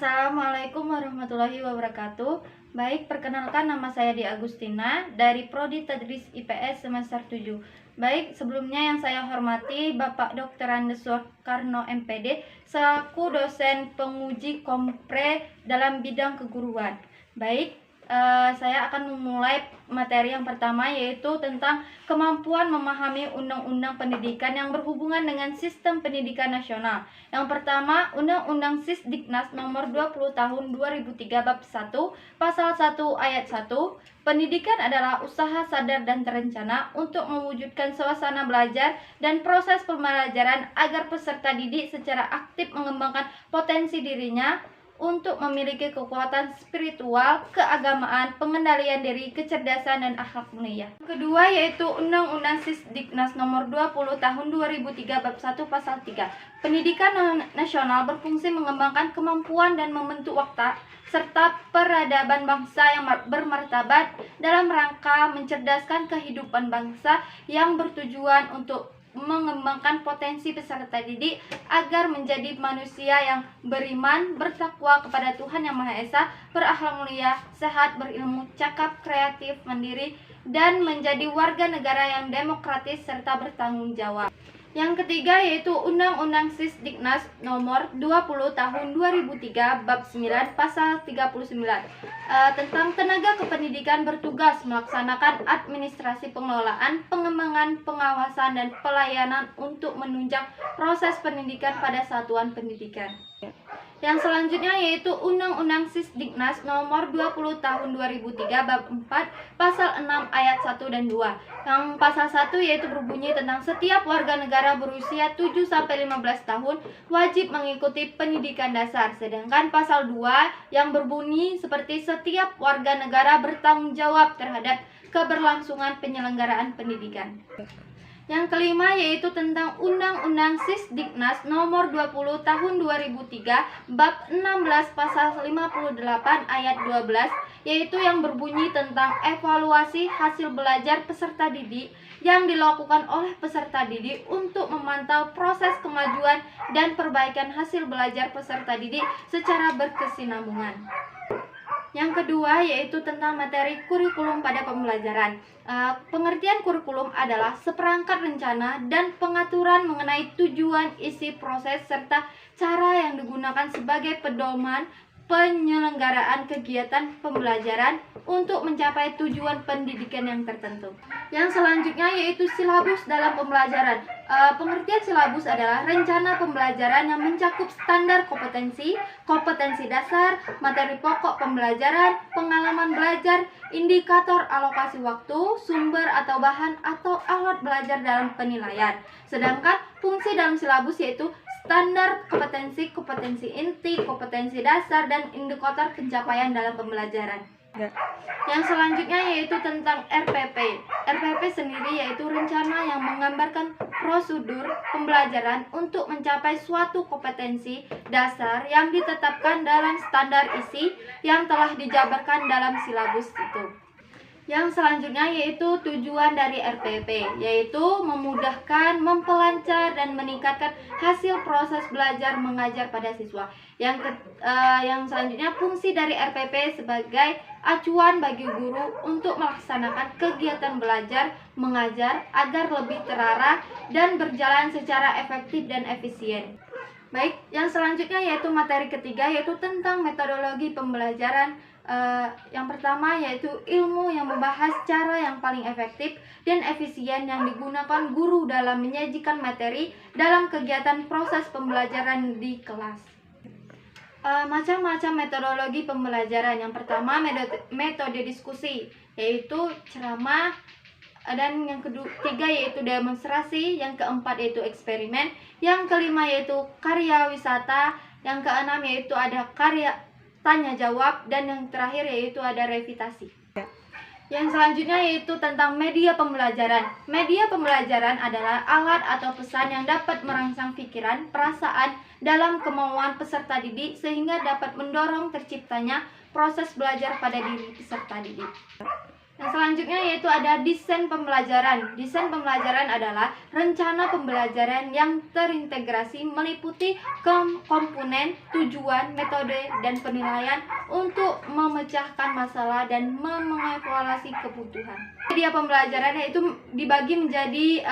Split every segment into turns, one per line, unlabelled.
Assalamualaikum warahmatullahi wabarakatuh. Baik, perkenalkan nama saya Di Agustina dari Prodi Tadris IPS semester 7. Baik, sebelumnya yang saya hormati Bapak Dr. Andes Soekarno MPD selaku dosen penguji kompre dalam bidang keguruan. Baik, saya akan memulai materi yang pertama, yaitu tentang kemampuan memahami undang-undang pendidikan yang berhubungan dengan sistem pendidikan nasional. Yang pertama, Undang-Undang Sisdiknas nomor 20 tahun 2003 bab 1 pasal 1 ayat 1. Pendidikan adalah usaha sadar dan terencana untuk mewujudkan suasana belajar dan proses pembelajaran agar peserta didik secara aktif mengembangkan potensi dirinya untuk memiliki kekuatan spiritual, keagamaan, pengendalian diri, kecerdasan, dan akhlak mulia. Kedua yaitu Undang-Undang Sisdiknas nomor 20 tahun 2003 bab 1 pasal 3. Pendidikan nasional berfungsi mengembangkan kemampuan dan membentuk watak serta peradaban bangsa yang bermartabat dalam rangka mencerdaskan kehidupan bangsa yang bertujuan untuk mengembangkan potensi peserta didik agar menjadi manusia yang beriman, bertakwa kepada Tuhan Yang Maha Esa, berakhlak mulia, sehat, berilmu, cakap, kreatif, mandiri, dan menjadi warga negara yang demokratis serta bertanggung jawab. Yang ketiga yaitu Undang-Undang Sisdiknas nomor 20 tahun 2003 bab 9 pasal 39 tentang tenaga kependidikan bertugas melaksanakan administrasi pengelolaan, pengembangan, pengawasan, dan pelayanan untuk menunjang proses pendidikan pada satuan pendidikan. Yang selanjutnya yaitu Undang-Undang Sisdiknas nomor 20 tahun 2003 bab 4 pasal 6 ayat 1 dan 2. Yang pasal 1 yaitu berbunyi tentang setiap warga negara berusia 7-15 tahun wajib mengikuti pendidikan dasar. Sedangkan pasal 2 yang berbunyi seperti setiap warga negara bertanggung jawab terhadap keberlangsungan penyelenggaraan pendidikan. Yang kelima yaitu tentang Undang-Undang Sisdiknas nomor 20 tahun 2003 bab 16 pasal 58 ayat 12, yaitu yang berbunyi tentang evaluasi hasil belajar peserta didik yang dilakukan oleh peserta didik untuk memantau proses kemajuan dan perbaikan hasil belajar peserta didik secara berkesinambungan. Yang kedua yaitu tentang materi kurikulum pada pembelajaran. Pengertian kurikulum adalah seperangkat rencana dan pengaturan mengenai tujuan, isi, proses, serta cara yang digunakan sebagai pedoman penyelenggaraan kegiatan pembelajaran untuk mencapai tujuan pendidikan yang tertentu. Yang selanjutnya yaitu silabus dalam pembelajaran. Pengertian silabus adalah rencana pembelajaran yang mencakup standar kompetensi, kompetensi dasar, materi pokok pembelajaran, pengalaman belajar, indikator alokasi waktu, sumber atau bahan atau alat belajar dalam penilaian. Sedangkan fungsi dalam silabus yaitu standar kompetensi, kompetensi inti, kompetensi dasar, dan indikator pencapaian dalam pembelajaran. Yang selanjutnya yaitu tentang RPP. RPP sendiri yaitu rencana yang menggambarkan prosedur pembelajaran untuk mencapai suatu kompetensi dasar yang ditetapkan dalam standar isi yang telah dijabarkan dalam silabus itu. Yang selanjutnya yaitu tujuan dari RPP, yaitu memudahkan, memperlancar, dan meningkatkan hasil proses belajar mengajar pada siswa. Yang selanjutnya fungsi dari RPP sebagai acuan bagi guru untuk melaksanakan kegiatan belajar mengajar agar lebih terarah dan berjalan secara efektif dan efisien. Baik, yang selanjutnya yaitu materi ketiga yaitu tentang metodologi pembelajaran. Yang pertama yaitu ilmu yang membahas cara yang paling efektif dan efisien yang digunakan guru dalam menyajikan materi dalam kegiatan proses pembelajaran di kelas. Macam-macam metodologi pembelajaran. Yang pertama metode diskusi, yaitu ceramah, dan yang ketiga yaitu demonstrasi, yang keempat yaitu eksperimen, yang kelima yaitu karya wisata, yang keenam yaitu ada karya tanya jawab, dan yang terakhir yaitu ada revitasi. Yang selanjutnya yaitu tentang media pembelajaran. Media pembelajaran adalah alat atau pesan yang dapat merangsang pikiran, perasaan dalam kemauan peserta didik sehingga dapat mendorong terciptanya proses belajar pada diri peserta didik. Yang selanjutnya yaitu ada desain pembelajaran. Desain pembelajaran adalah rencana pembelajaran yang terintegrasi meliputi komponen, tujuan, metode, dan penilaian untuk memecahkan masalah dan mengevaluasi kebutuhan. Media pembelajaran yaitu dibagi menjadi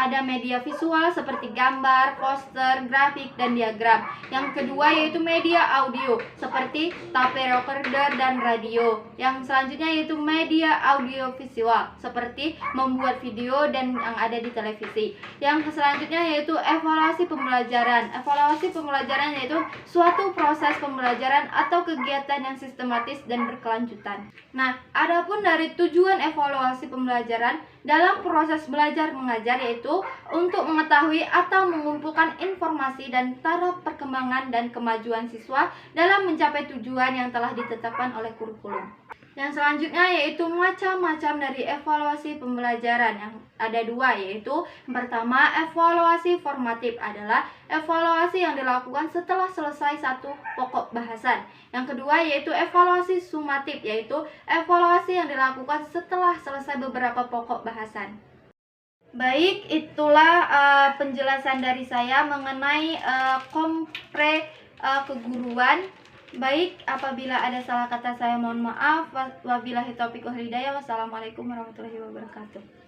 ada media visual seperti gambar, poster, grafik, dan diagram. Yang kedua yaitu media audio seperti tape recorder dan radio. Yang selanjutnya yaitu media audio visual seperti membuat video dan yang ada di televisi. Yang selanjutnya yaitu evaluasi pembelajaran. Evaluasi pembelajaran yaitu suatu proses pembelajaran atau kegiatan yang sistematis dan berkelanjutan. Nah, adapun dari tujuan evaluasi pembelajaran dalam proses belajar mengajar yaitu untuk mengetahui atau mengumpulkan informasi dan taraf perkembangan dan kemajuan siswa dalam mencapai tujuan yang telah ditetapkan oleh kurikulum. Yang selanjutnya yaitu macam-macam dari evaluasi pembelajaran, yang ada dua, yaitu yang pertama evaluasi formatif adalah evaluasi yang dilakukan setelah selesai satu pokok bahasan. Yang kedua yaitu evaluasi sumatif, yaitu evaluasi yang dilakukan setelah selesai beberapa pokok bahasan. Baik, itulah penjelasan dari saya mengenai kompre keguruan. Baik, apabila ada salah kata saya mohon maaf. Wabillahi taufiq wal hidayah. Wassalamualaikum warahmatullahi wabarakatuh.